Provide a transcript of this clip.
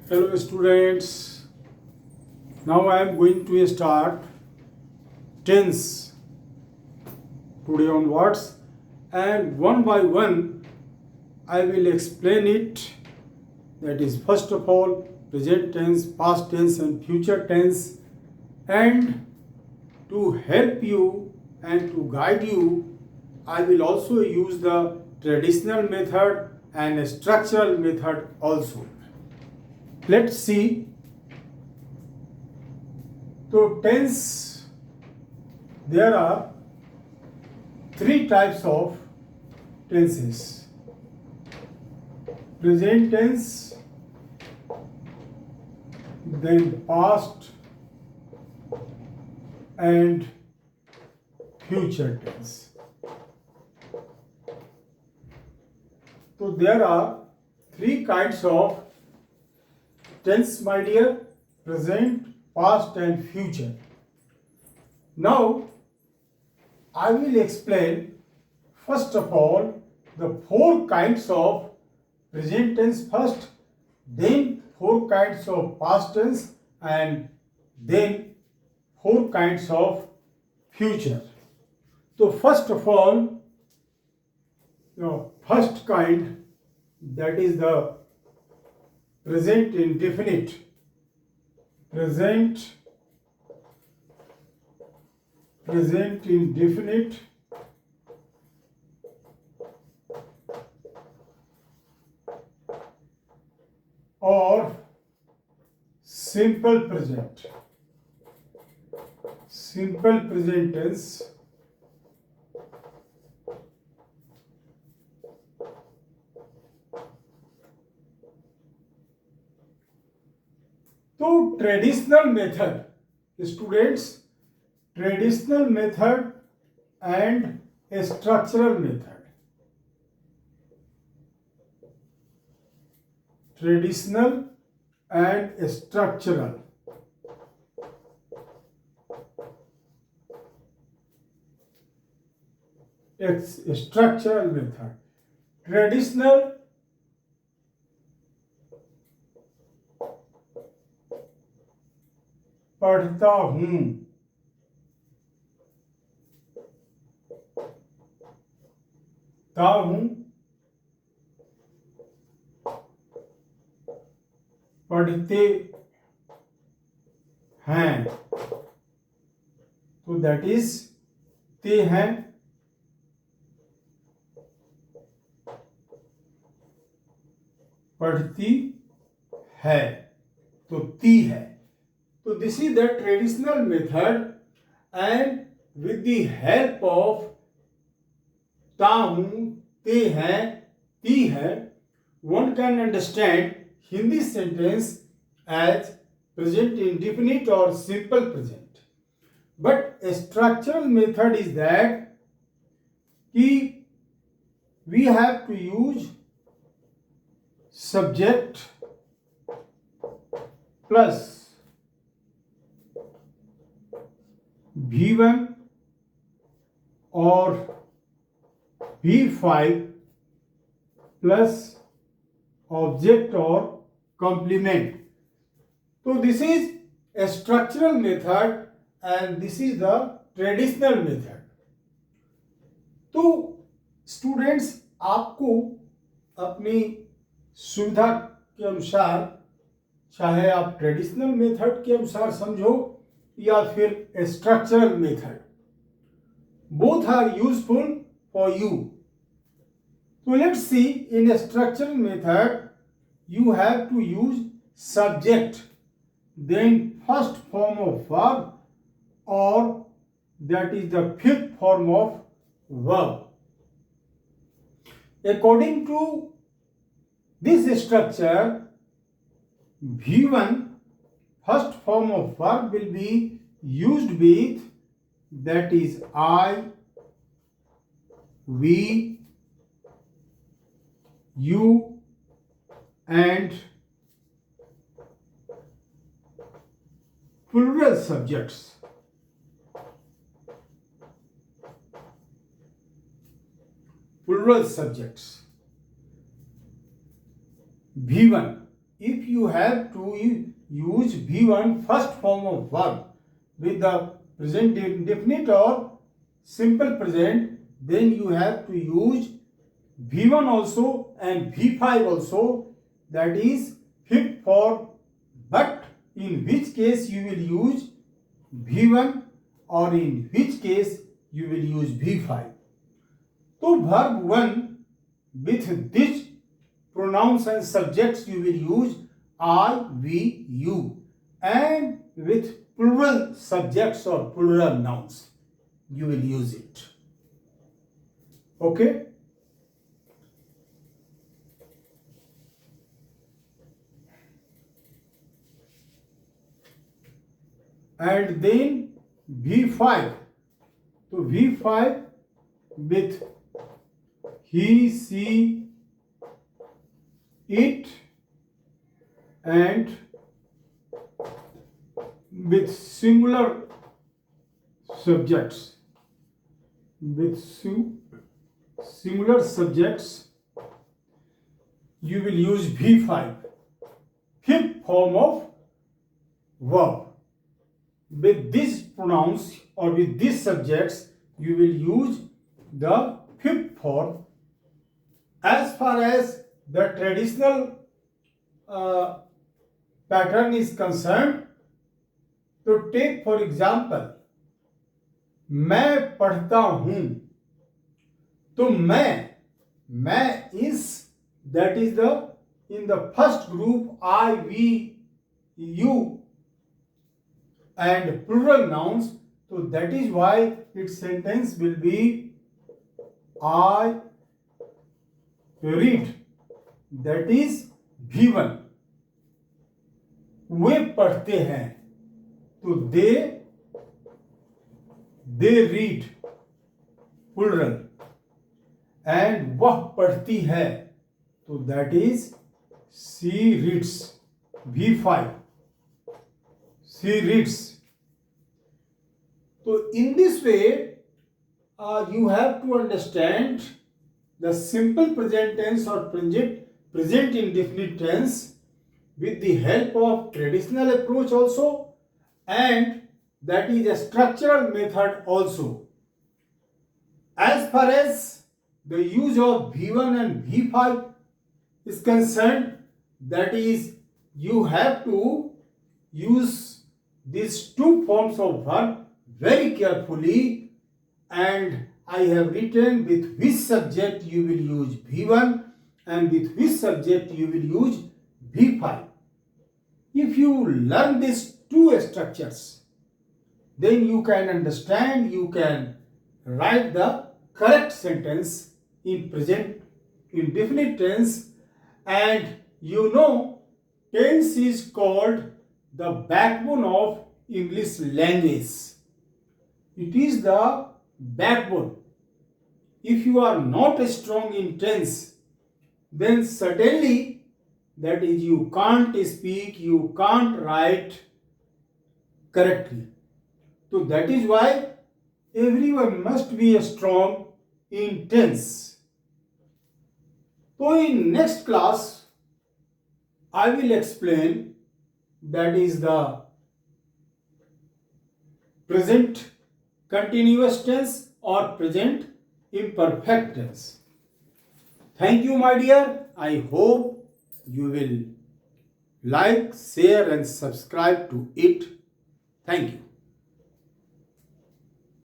Hello students, now I am going to start tense today onwards, and one by one I will explain it. That is, first of all, present tense, past tense and future tense, and to help you and to guide you I will also use the traditional method and structural method also. Let's see. So tense, there are three types of tenses: present tense, then past and future tense. So there are three kinds of tense, my dear: present, past and future. Now I will explain first of all the four kinds of present tense first, then four kinds of past tense, and then four kinds of future. So first of all, the first kind, that is the present indefinite. Present indefinite or simple present. Simple present tense. So traditional method, students, traditional method and a structural method. Traditional and a structural. Structural method. Traditional, पढ़ता हूँ, ता हूँ, पढ़ते हैं, तो that is ते हैं, पढ़ती है, तो ती है. So this is the traditional method, and with the help of ता हूँ, ते हैं, ती है, one can understand Hindi sentence as present indefinite or simple present. But a structural method is that we have to use subject plus V1 or V5 plus object or complement. So this is a structural method and this is the traditional method. तो students, आपको अपनी सुविधा के अनुसार, चाहे आप traditional method के अनुसार समझो या फिर structural method, both are useful for you. So let's see, in a structural method you have to use subject, then first form of verb, or that is the fifth form of verb. According to this structure, V1 first form of verb will be used with, that is I, we, you and plural subjects. Plural subjects. V1 if you have to use V1 first form of verb with the present indefinite or simple present, then you have to use V1 also and V5 also, that is fifth form, but in which case you will use V1 or in which case you will use V5. So verb 1 with this pronouns and subjects you will use I, we, you, and with plural subjects or plural nouns you will use it. Okay? And then V5. So V5 with he, she, it, and with singular subjects. With singular subjects, you will use V5, fifth form of verb. With these pronouns or with these subjects, you will use the fifth form. As far as the traditional pattern is concerned, तो take for example, मैं पढ़ता हूं, तो मैं is, that is the in the first group I, we, you and plural nouns, so that is why its sentence will be I read, that is V1. वे पढ़ते हैं, तो they read, plural, and वह पढ़ती है, तो that is she reads, V5. She reads. So in this way, you have to understand the simple present tense or present indefinite tense with the help of traditional approach also, and that is a structural method also. As far as the use of V1 and V5 is concerned, that is, you have to use these two forms of verb very carefully, and I have written with which subject you will use V1 and with which subject you will use V5. If you learn these two structures, then you can understand, you can write the correct sentence in present indefinite tense, and you know tense is called the backbone of English language. It is the backbone. If you are not strong in tense, then certainly that is you can't speak, you can't write correctly. So that is why everyone must be strong in tense. So in next class, I will explain, that is the present continuous tense or present imperfect tense. Thank you, my dear. I hope you will like, share and subscribe to it. Thank you.